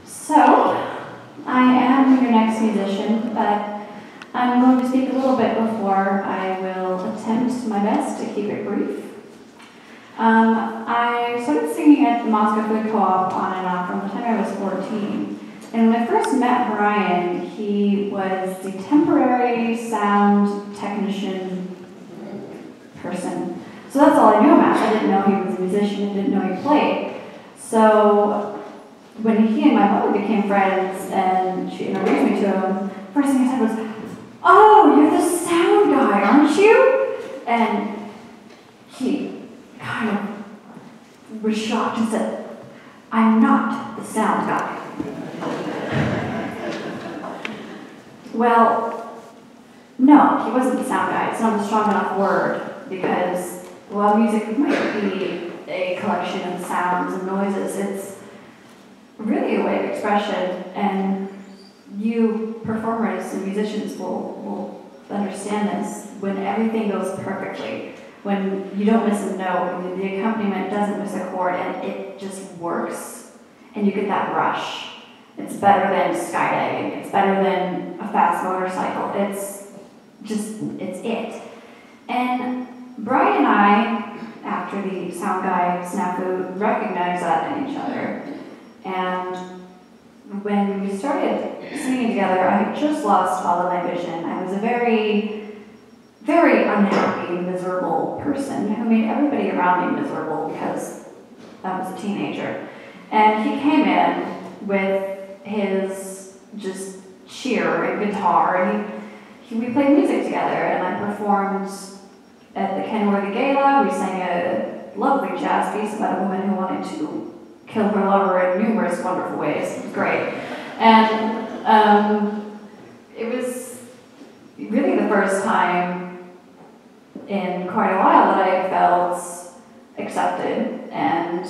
So, I am your next musician, but I'm going to speak a little bit before I will attempt my best to keep it brief. I started singing at the Moscow Food Co-op on and off from the time I was 14. And when I first met Brian, he was the temporary sound technician person. So that's all I knew about. I didn't know he was a musician, I didn't know he played. So when he and my mother became friends and she introduced me to him, first thing I said was, "Oh, you're the sound guy, aren't you?" And he kind of was shocked and said, "I'm not the sound guy." Well, no, he wasn't the sound guy. It's not a strong enough word because, while music might be a collection of sounds and noises, it's really a way of expression, and you performers and musicians will understand this. When everything goes perfectly, when you don't miss a note, when the accompaniment doesn't miss a chord, and it just works, and you get that rush. It's better than skydiving. It's better than a fast motorcycle. It's it. And Brian and I, after the sound guy snafu, recognized that in each other. And when we started singing together, I had just lost all of my vision. I was a very, very unhappy, miserable person who made everybody around me miserable because I was a teenager. And he came in with his just cheer and guitar, and we played music together, and I performed at the Kenworthy Gala. We sang a lovely jazz piece about a woman who wanted to kill her lover in numerous wonderful ways. It was great. And it was really the first time in quite a while that I felt accepted and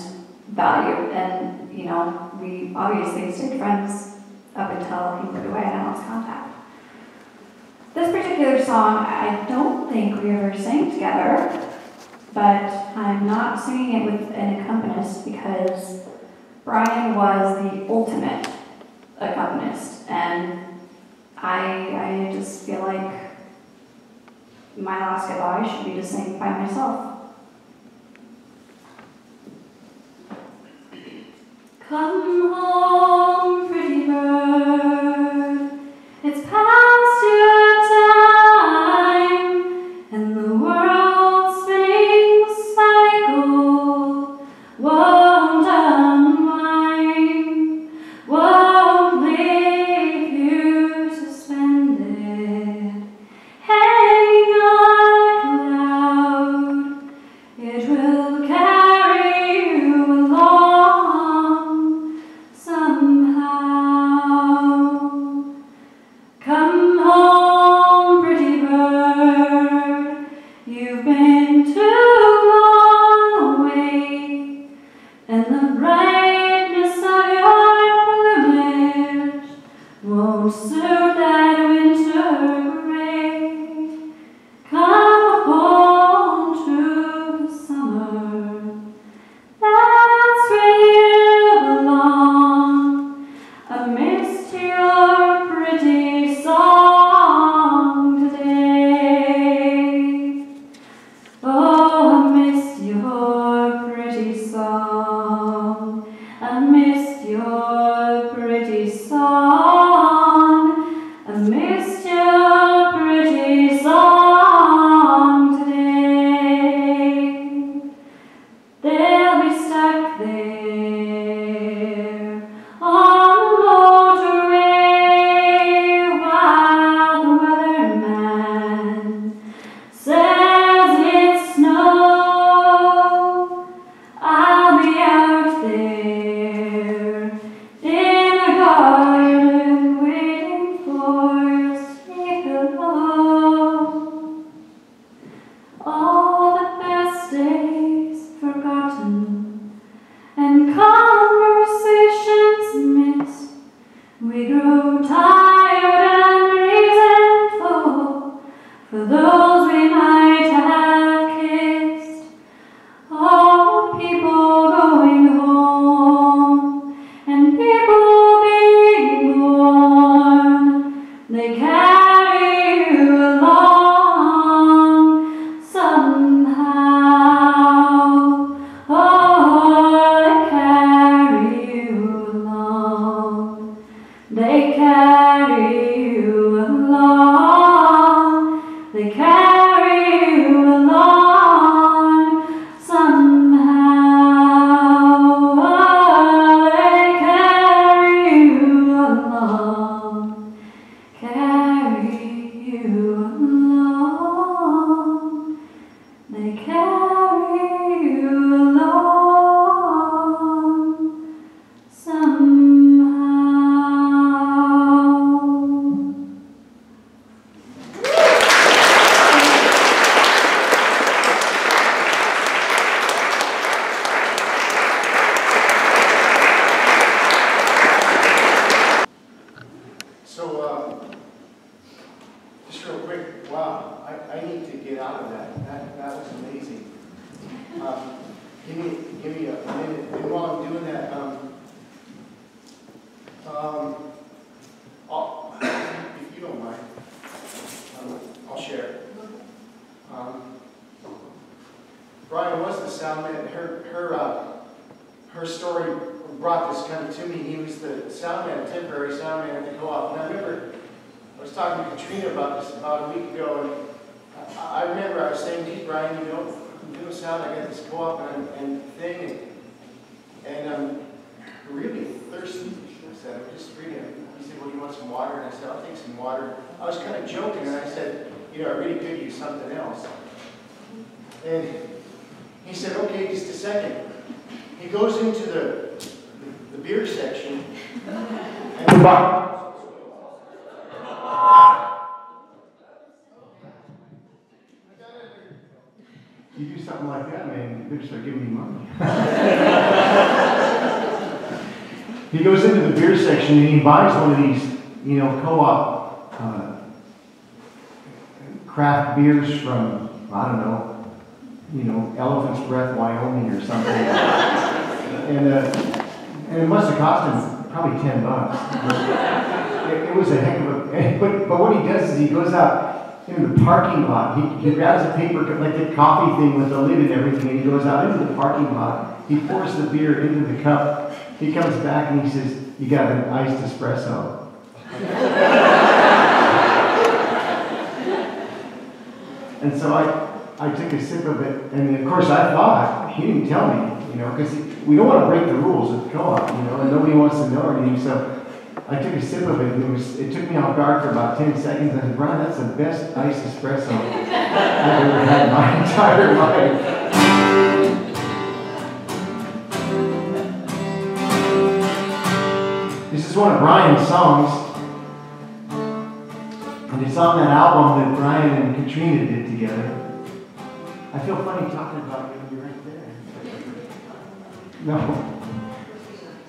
valued. And, we obviously stayed friends up until he moved away and I lost contact. This particular song, I don't think we ever sang together, but I'm not singing it with an accompanist because Brian was the ultimate accompanist, and I just feel like my last goodbye should be to sing by myself. Come home, pretty bird, it's past your time, and the world's spinning cycle won't unwind, won't leave you suspended, hanging like a cloud. It will carry you along. He was the soundman, temporary soundman at the co-op. And I remember I was talking to Katrina about this about a week ago, and I remember I was saying, geez, Brian, you know, I'm doing sound, I got this co-op and thing, and I'm really thirsty. I said, I'm just really, he said, well, you want some water? And I said, I'll take some water. I was kind of joking, and I said, you know, I really could use something else. And he said, okay, just a second. He goes into the beer section, and you do something like that, man, you better start giving me money. He goes into the beer section and he buys one of these, you know, co-op craft beers from, I don't know, you know, Elephant's Breath, Wyoming or something. And it must have cost him probably $10. It was a heck of a, but what he does is he goes out into the parking lot. He grabs a paper, like the coffee thing with the lid and everything, and he goes out into the parking lot. He pours the beer into the cup. He comes back and he says, you got an iced espresso. And so I took a sip of it, and of course I thought, he didn't tell me, you know, because we don't want to break the rules at the co-op, you know, and nobody wants to know anything. So I took a sip of it, and it took me off guard for about 10 seconds. I said, Brian, that's the best iced espresso I've ever had in my entire life. This is one of Brian's songs. And it's on that album that Brian and Katrina did together. I feel funny talking about you when you're right there. No.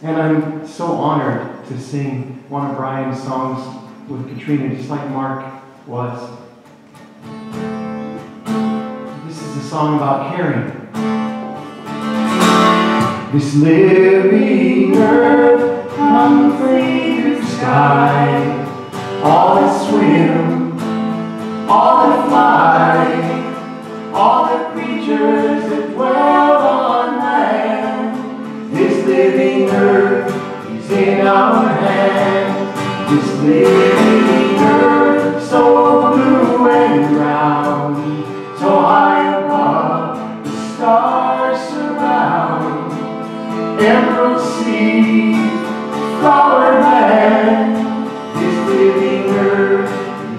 And I'm so honored to sing one of Brian's songs with Katrina, just like Mark was. This is a song about caring. This living earth, hungry to sky, all that swim, all that fly, all the creatures that dwell on land. This living earth is in our hands. This living earth, so blue and round, so high above, the stars surround. Emerald sea, flower land. This living earth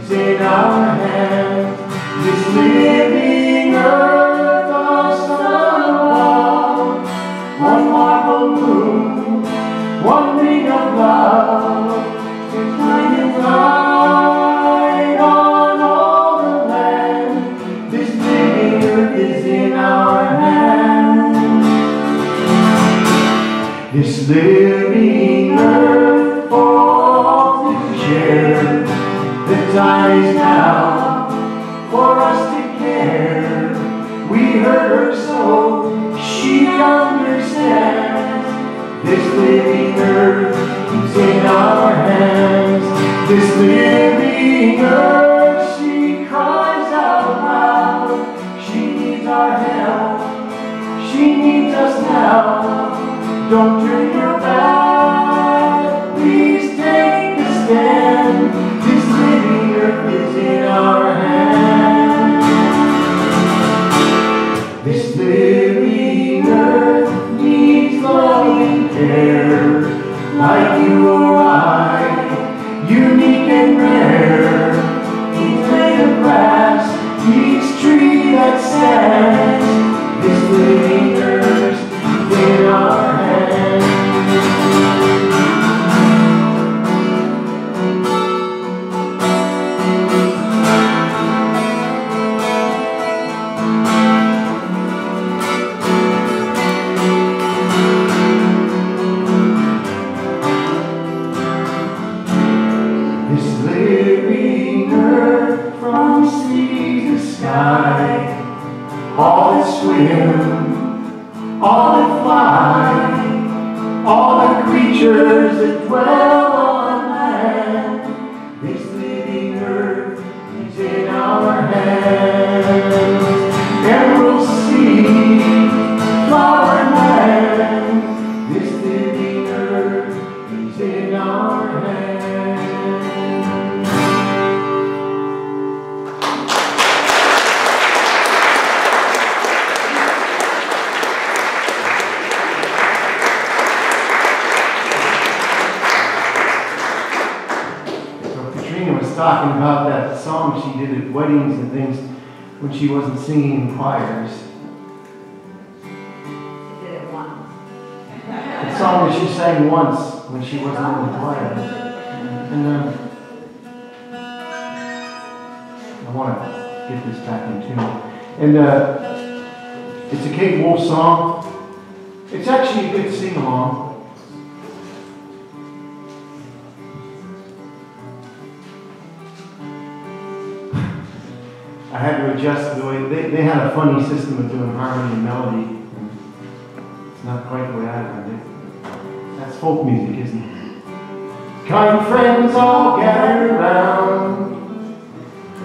is in our hands. This living earth, the sun above, one marble moon, one ring of love, to shine light on all the land. This living earth is in our hands. This living earth for all to share. The time is now for us to care. We heard her so she understands. This living earth is in our hands. This living earth, she cries out loud. She needs our help. She needs us now. Don't turn your back, please take a stand. This living earth is in our hands. This living earth needs loving care, like you or I, unique and rare. Each blade of grass, each tree that stands. This living earth is in our hands. All that swim, all that fly, all the creatures that dwell on land. This living earth is in our hands. Emerald sea, flower land. This living earth talking about that song she did at weddings and things when she wasn't singing in choirs. She did it once. The song that she sang once when she wasn't in the choir. And I want to get this back in tune. And it's a Kate Wolf song. It's actually a good sing-along. I had to adjust the way, they had a funny system of doing harmony and melody. It's not quite the way I learned it. That's folk music, isn't it? Kind friends all gathered around.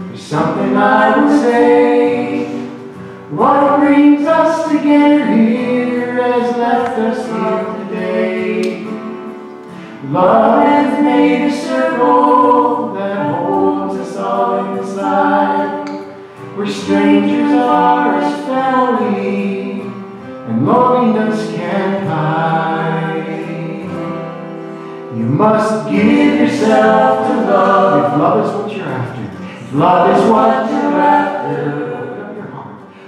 There's something I would say. What brings us together here has left us here today. Love has made a circle that holds us all inside. Where strangers are as family and loneliness can't hide. You must give yourself to love if love is what you're after. If love is what you're after,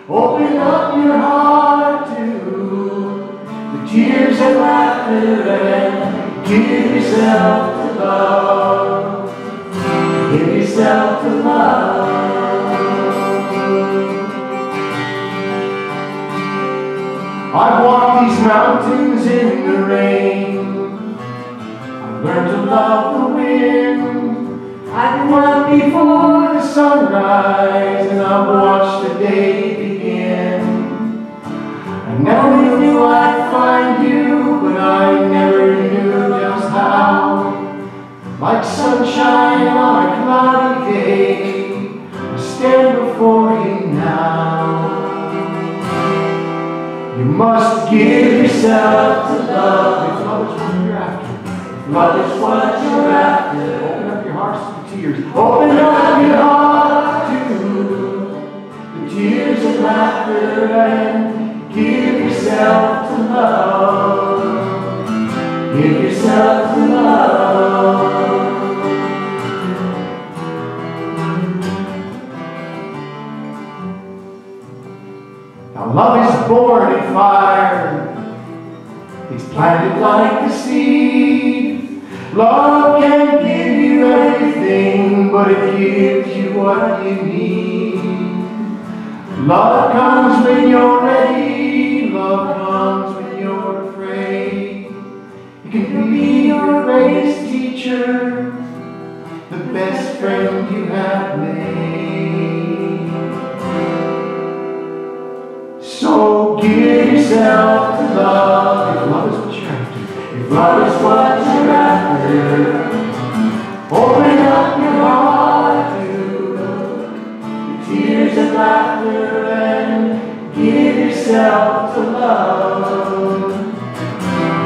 open up your heart to the tears and laughter and give yourself to love. Give yourself to love. I've walked these mountains in the rain. I've learned to love the wind. I've run before the sunrise and I've watched the day begin. I never knew I'd find you, but I never knew just how. Like sunshine on a cloudy day, I stand before you now. You must give yourself to love if love is what you're after. If love is what you're after, open up your hearts to tears. Open up your heart to the tears and laughter and give yourself to love. Give yourself to love. Now love is born in fire. It's planted like the seed. Love can give you everything, but it gives you what you need. Love comes when you're ready. Love comes when you're afraid. It can be your greatest teacher, the best friend you have made. So give yourself to love if love is what you're after. If love is what you're after, open up your heart to the tears and laughter and give yourself to love.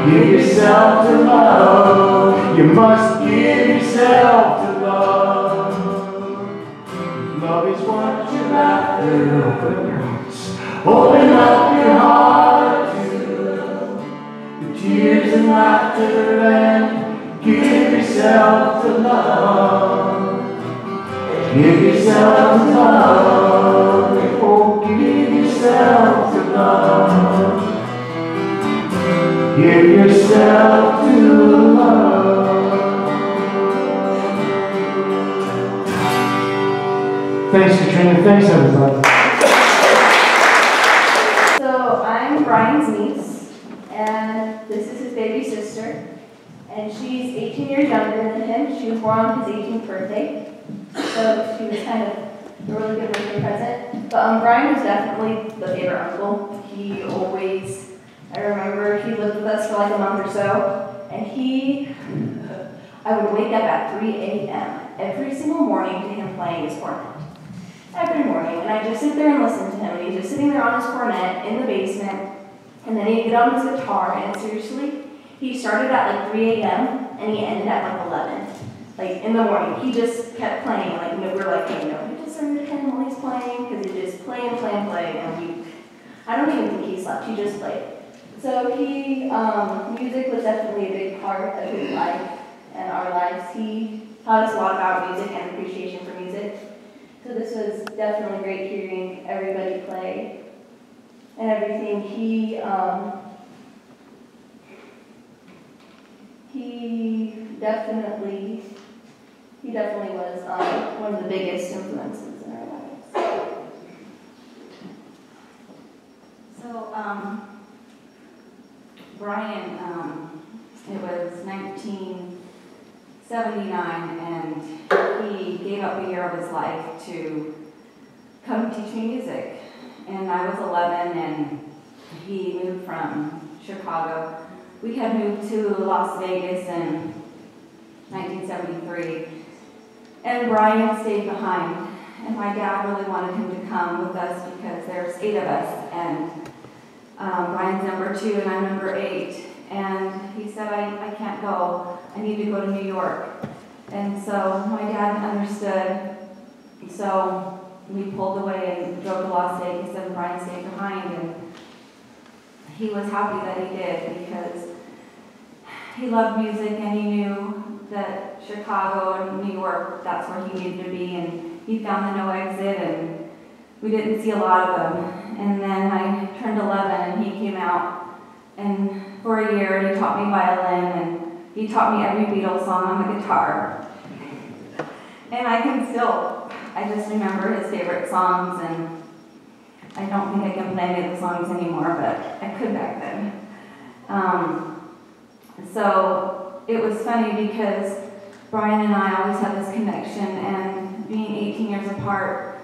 Give yourself to love. You must give yourself to love. If love is what you're after, open up your hearts. Open up your heart to the tears and laughter and give yourself to love. Give yourself to love. Oh, give yourself to love. Give yourself to love. Thanks, Katrina. Thanks, everybody. I'm Brian's niece, and this is his baby sister, and she's 18 years younger than him. She was born on his 18th birthday, so she was kind of a really good birthday present. But Brian was definitely the favorite uncle. He always, I remember he lived with us for like a month or so, and I would wake up at 3 a.m. every single morning to him playing his cornet. Every morning, and I just sit there and listen to him, and he's just sitting there on his cornet in the basement, and then he'd get on his guitar, and seriously, he started at like 3 a.m., and he ended at like 11, like in the morning. He just kept playing, like we were like, hey, no, we just listen to him while he's playing, because he just play and play and play, and I don't even think he slept, he just played. So music was definitely a big part of his life and our lives. He taught us a lot about music and appreciation. So this was definitely great hearing everybody play and everything. He definitely was one of the biggest influences in our lives. So, Brian, it was 1979, and he gave up a year of his life to come teach me music. And I was 11, and he moved from Chicago. We had moved to Las Vegas in 1973, and Brian stayed behind. And my dad really wanted him to come with us because there's 8 of us, and Brian's number 2 and I'm number 8. And he said, I can't go. I need to go to New York. And so my dad understood. So we pulled away and drove to Las Vegas, and Brian stayed behind. And he was happy that he did because he loved music, and he knew that Chicago and New York, that's where he needed to be. And he found the no exit, and we didn't see a lot of them. And then I turned 11, and he came out and for a year, and he taught me violin, and he taught me every Beatles song on the guitar. And I just remember his favorite songs, and I don't think I can play any of the songs anymore, but I could back then. So it was funny because Brian and I always had this connection, and being 18 years apart,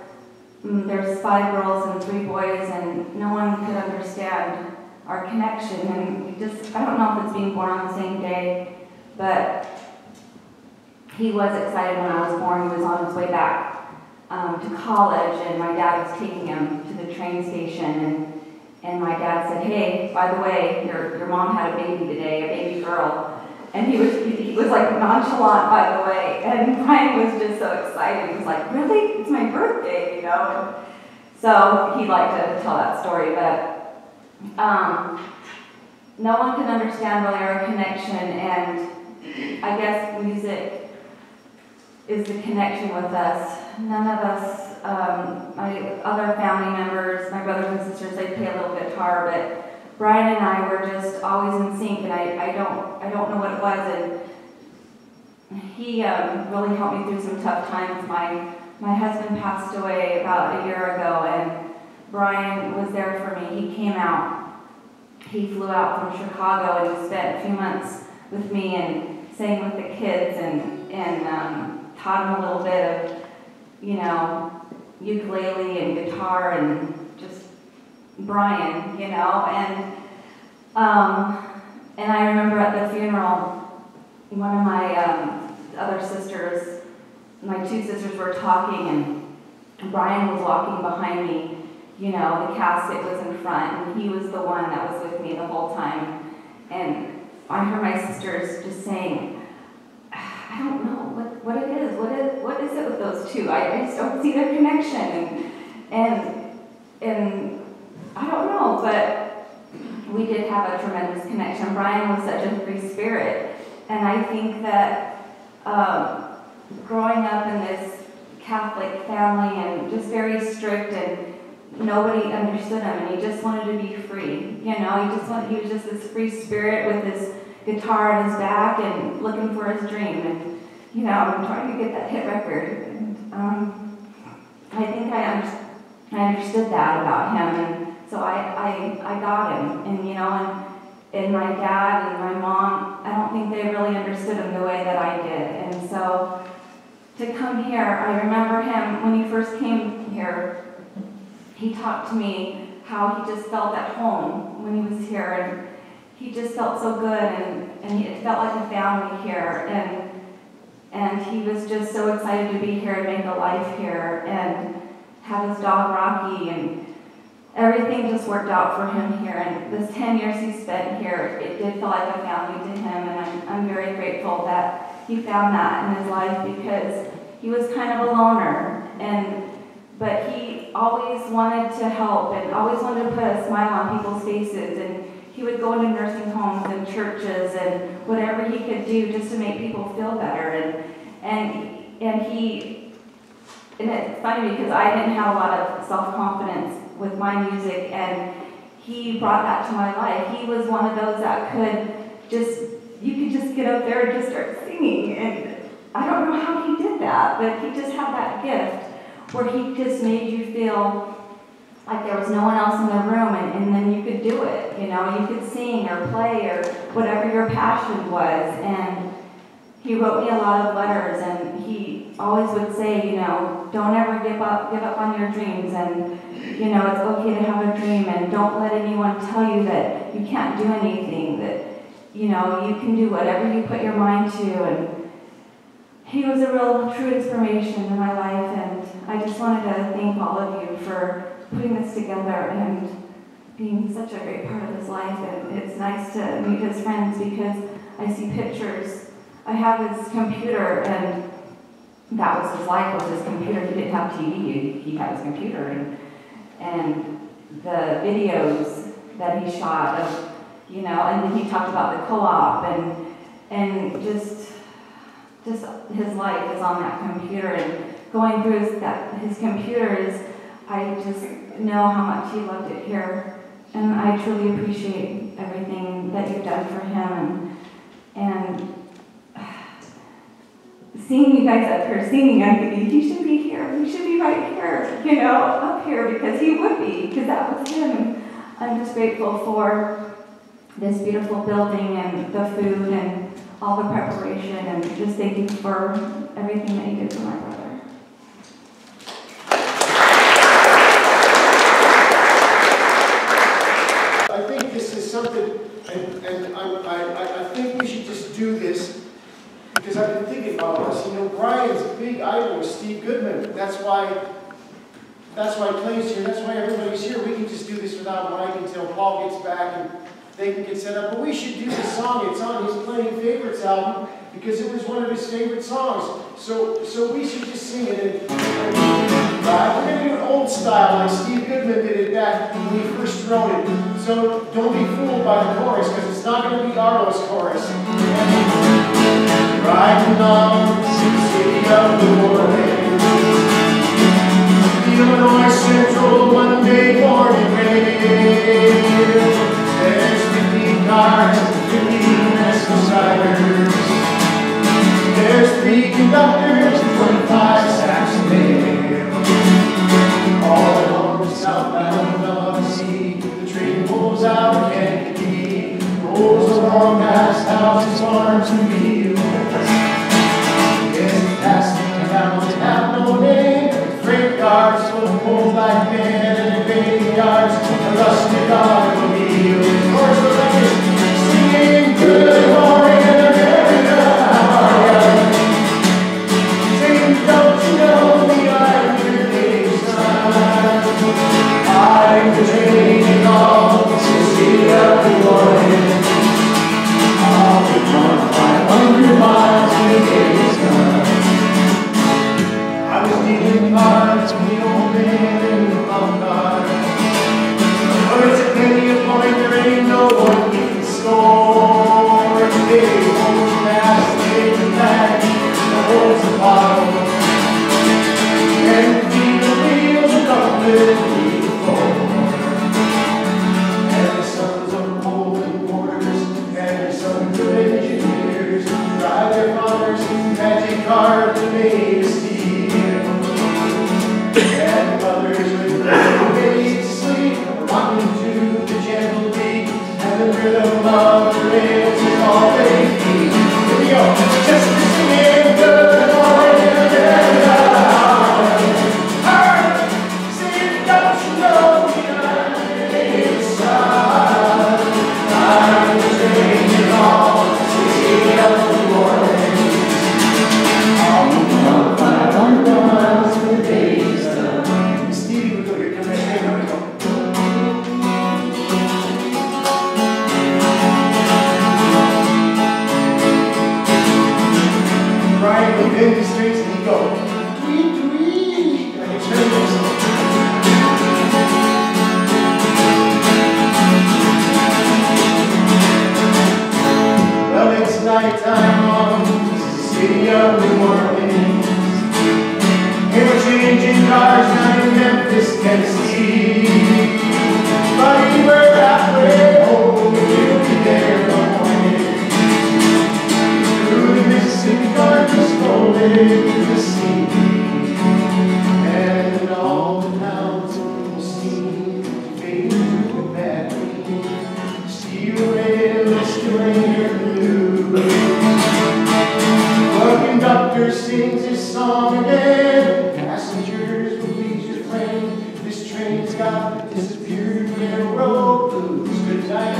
there's 5 girls and 3 boys, and no one could understand our connection. And I don't know if it's being born on the same day, but he was excited when I was born. He was on his way back to college, and my dad was taking him to the train station, and my dad said, "Hey, by the way, your mom had a baby today, a baby girl." And he was like nonchalant, by the way, and Brian was just so excited. He was like, "Really? It's my birthday, you know?" And so he liked to tell that story, but no one can understand really our connection, and I guess music is the connection with us. None of us, my other family members, my brothers and sisters, they play a little guitar, but Brian and I were just always in sync, and I don't know what it was, and he really helped me through some tough times. My husband passed away about a year ago, and Brian was there for me. He came out. He flew out from Chicago, and he spent a few months with me and sang with the kids, and taught them a little bit of, ukulele and guitar and just Brian, and I remember at the funeral, one of my other sisters, my 2 sisters were talking, and Brian was walking behind me. The casket was in front, and he was the one that was with me the whole time. And I heard my sisters just saying, "I don't know what it is. What is it with those 2? I just don't see their connection." And I don't know, but we did have a tremendous connection. Brian was such a free spirit, and I think that growing up in this Catholic family and just very strict, and nobody understood him, and he just wanted to be free. He was just this free spirit with his guitar on his back and looking for his dream, and I'm trying to get that hit record. And I think I understood that about him, and so I got him, and my dad and my mom, I don't think they really understood him the way that I did. And so to come here, I remember him when he first came here. He talked to me how he just felt at home when he was here, and he just felt so good, and it felt like a family here, and he was just so excited to be here and make a life here and have his dog Rocky, and everything just worked out for him here. And this 10 years he spent here, it did feel like a family to him, and I'm very grateful that he found that in his life, because he was kind of a loner, but he always wanted to help and always wanted to put a smile on people's faces, and he would go into nursing homes and churches and whatever he could do just to make people feel better, and he and it's funny because I didn't have a lot of self-confidence with my music, and he brought that to my life. He was one of those that you could just get up there and just start singing, and I don't know how he did that, but he just had that gift where he just made you feel like there was no one else in the room, and then you could do it, you know, you could sing or play or whatever your passion was. And he wrote me a lot of letters, and he always would say, you know, don't ever give up on your dreams, and you know, it's okay to have a dream, and don't let anyone tell you that you can't do anything, that you know, you can do whatever you put your mind to. And he was a real true inspiration in my life, and I just wanted to thank all of you for putting this together and being such a great part of his life. And it's nice to meet his friends because I see pictures. I have his computer, and that was his life, was his computer. He didn't have TV, he had his computer, and the videos that he shot of, you know, and then he talked about the co-op, and just his life is on that computer, and going through his computer is, I just know how much he loved it here, and I truly appreciate everything that you've done for him, and seeing you guys up here singing, I'm thinking, he should be here, he should be right here, you know, up here, because he would be, because that was him. I'm just grateful for this beautiful building and the food and all the preparation, and just thank you for everything that you did for my brother. I think this is something, and I think we should just do this, because I've been thinking about this. You know, Brian's big idol was Steve Goodman. That's why he plays here. That's why everybody's here. We can just do this without Mike until Paul gets back and they can get set up. But we should do this song. It's on his Playing Favorites album because it was one of his favorite songs. So we should just sing it. We're going to do an old style like Steve Goodman did it back when he first wrote it. So don't be fooled by the chorus, because it's not going to be Arlo's chorus. Riding on the city of New Orleans, Illinois Central Monday morning rain. There's 50 cars and 50 Nestle riders. There's 3 conductors and 25 sacks of mail. All along the southbound of the sea, the train pulls out of Kankakee, rolls along past houses, farms, and fields. Yes, past the towns that have no name, freight cars full of coal black men, and graveyards, a rusted automobile. Of course, the record singing Good Morning America, how are ya? Sing, don't you know we are your days time? I'm the train on the city of New Orleans. I'll be gone 500 miles in a day's time. I was dealing cards with the old man in the car. But it's a penny a point, there ain't no one keeping score. Today holds the mask, the paper bag, that holds the bottle. And feed the wheels of government before. And the sons of Poland porters, and the sons of engineers, drive their fathers in magic car to make a steal. And mothers with little babies to sleep, rocking to the gentle beat, and the rhythm of the rails is all they need. Here we go, just singing Good Morning America. Sing, don't you know we are inside? I'm the train on the city of New Orleans. I'll move on 500 miles in a day's time. Stevie would go here, come right here, here we go. Brian would bend his strings and he'd go, tweet, tweet, like a train whistle. Well, it's nighttime on the city of New Orleans. Here we to see, and all the towns will seem to fade into a bad dream. Steel rail, steel rail blue. The conductor sings his song again. Passengers will please refrain. This train's got the disappeared railroad blues. Good night,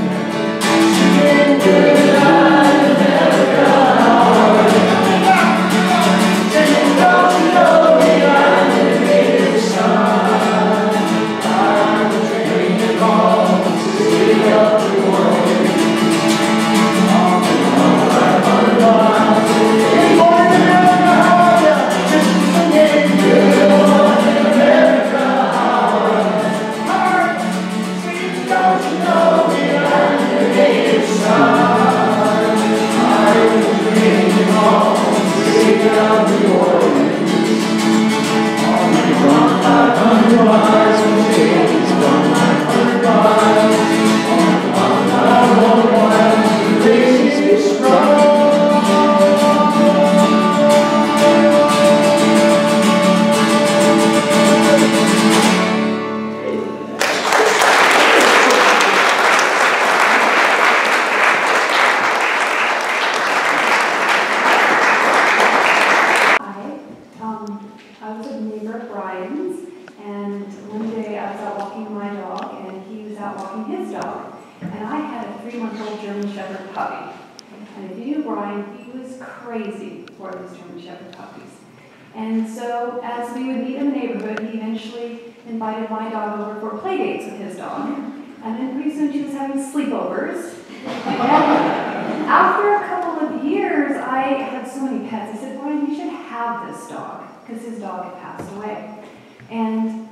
singing good night, America. Singing, don't you know we are the native sun? I'm the train that calls the city of New Orleans. On the 500 miles, in morning America, how are ya? Just singing good morning America, how are ya? Singing, don't you know we are the native sun? I'm the train that calls the city of New Orleans. On the 500 miles, we take this 100 miles. On the 100 miles, the race is strong. I was a neighbor of Brian's, and one day I was out walking my dog, and he was out walking his dog. And I had a 3-month-old German Shepherd puppy. And if you knew Brian, he was crazy for these German Shepherd puppies. And so as we would meet in the neighborhood, he eventually invited my dog over for play dates with his dog. And then pretty soon she was having sleepovers. And after a couple of years, I had so many pets. I said, Brian, you should have this dog, because his dog had passed away. And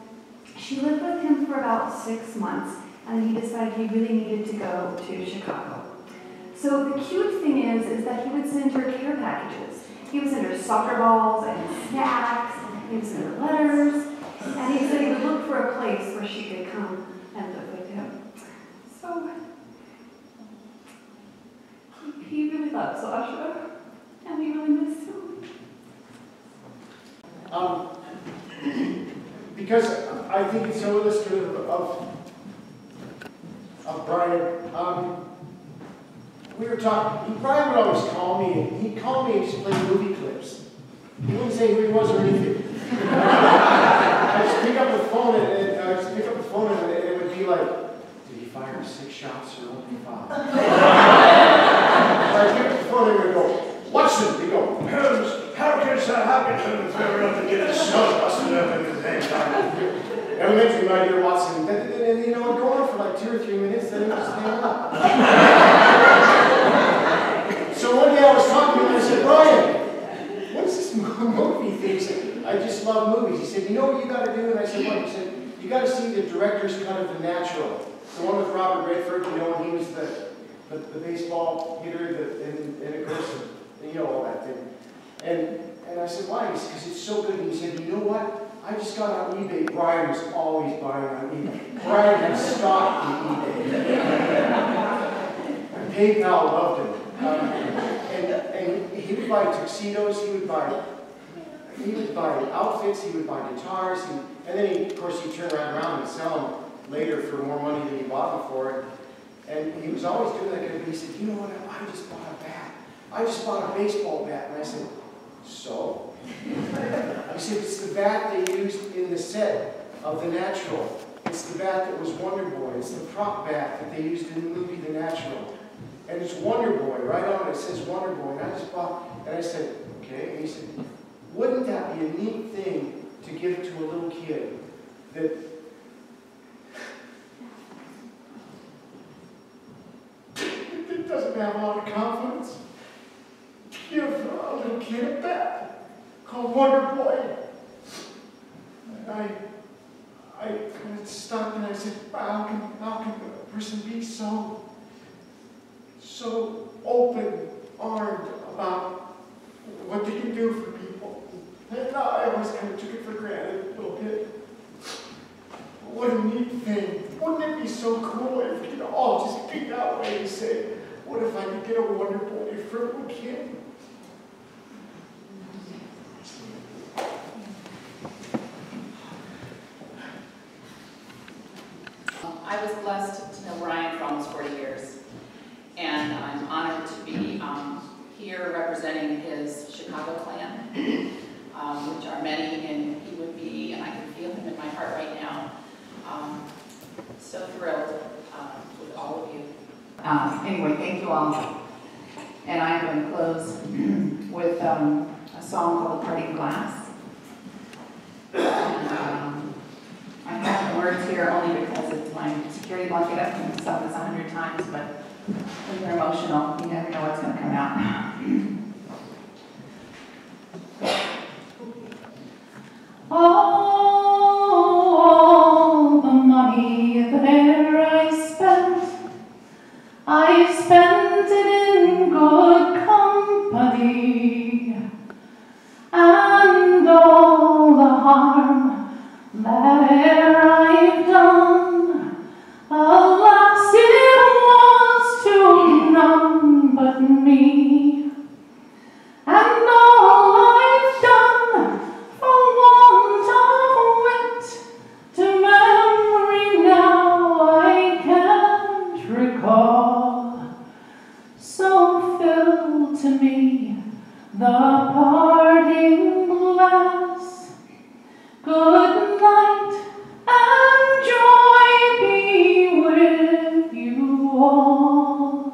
she lived with him for about 6 months, and he decided he really needed to go to Chicago. So the cute thing is that he would send her care packages. He would send her soccer balls and snacks, he would send her letters, and he said he would look for a place where she could come and live with him. So he really loves Sasha, and we really miss him. Because I think it's so illustrative of Brian. We were talking, Brian would always call me, and he'd call me and just play movie clips. He wouldn't say who he was or anything. I just pick up the phone and it would be like, did he fire 6 shots or only 5? I pick up the phone and they go, Watson, they go, how can Sir Hopkins ever up to get his son busted up in his head? Elementary, my dear Watson. And you know, it'd go on for like 2 or 3 minutes, then it would just hang up. So one day I was talking to him and I said, Brian, what is this movie thing? He said, I just love movies. He said, you know what you got to do? And I said, what? He said, you got to see the director's cut of The Natural. The one with Robert Redford, you know, when he was the baseball hitter, and of course, you know, all that thing. And I said, why? He said, because it's so good. And he said, you know what? I just got on eBay. Brian was always buying on eBay. Brian had stock in eBay. PayPal loved him. And he would buy tuxedos, he would buy outfits, he would buy guitars, and then of course he'd turn around and sell them later for more money than he bought them for. And he was always doing that kind of thing. He said, you know what, I just bought a bat. I just bought a baseball bat. And I said, so? He said, it's the bat they used in the set of The Natural. It's the bat that was Wonder Boy. It's the prop bat that they used in the movie The Natural. And it's Wonder Boy, right on it says Wonder Boy. And I just bought, and I said, okay. And he said, wouldn't that be a neat thing to give to a little kid that doesn't have a lot of confidence? Give a little kid a bat called Wonder Boy. And I kind of stopped and I said, how can a person be so open-armed about what they can do for people? And I always kind of took it for granted a little bit. What a neat thing. Wouldn't it be so cool if we could all just be that way and say, what if I could get a Wonder Boy for a little kid? I was blessed to know Brian for almost 40 years, and I'm honored to be here representing his Chicago clan, which are many, and he would be, and I can feel him in my heart right now, so thrilled with all of you. Anyway, thank you all. And I'm going to close with a song called Parting Glass. And, I have the words here only because it's my security blanket. I've sung this 100 times, but when you're emotional, you never know what's going to come out. All the money that ever I spent it in good company, and all the harm that e'er I've done, alas, it was to none but me. And all I've done for want of wit, to memory now I can't recall. So fill to me the parting glass. Good night and joy be with you all.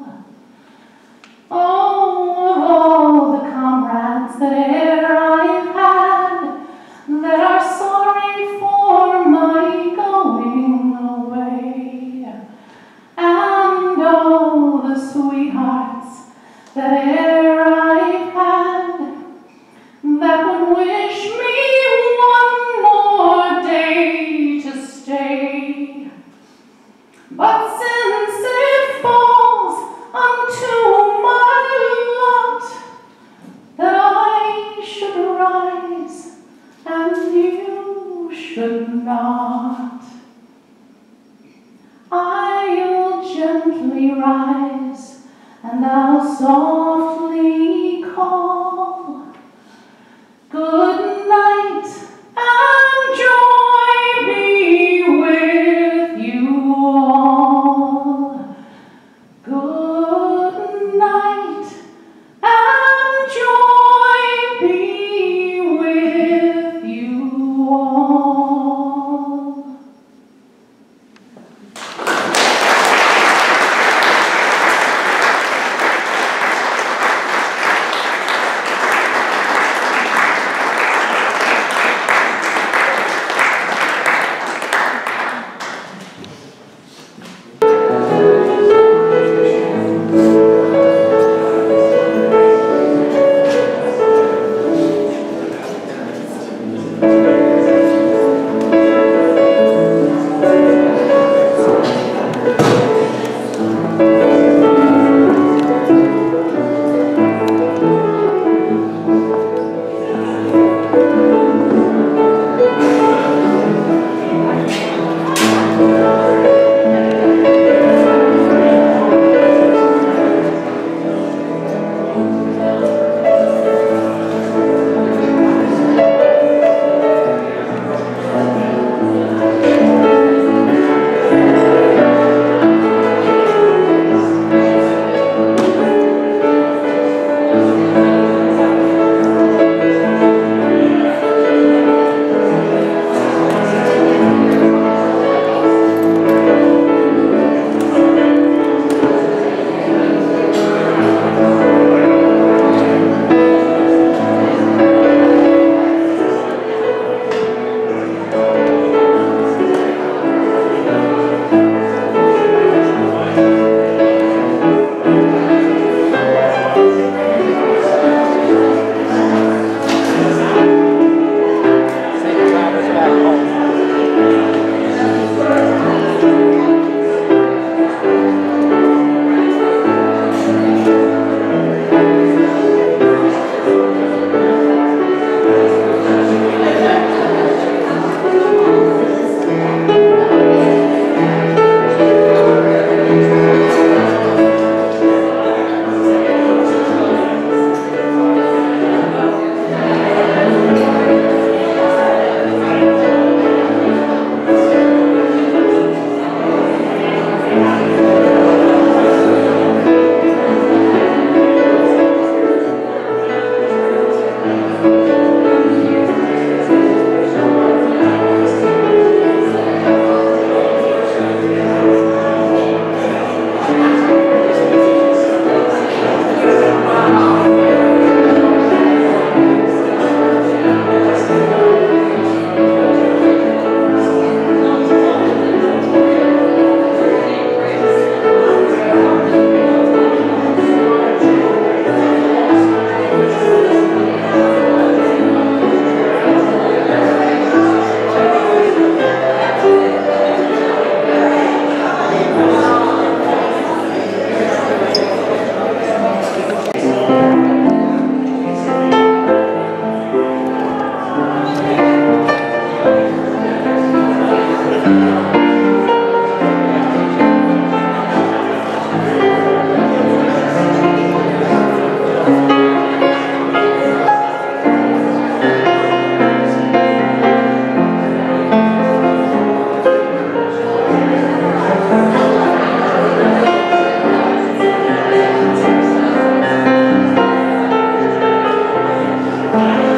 All the comrades that e'er I've had, that are sorry for my going away, and all the sweethearts that e'er I've had, that would wish me one more day to stay. But since it falls unto my lot that I should rise and you should not, I'll gently rise and I'll softly call. Good night and joy be with you all. Good night and joy be with you all. Thank you.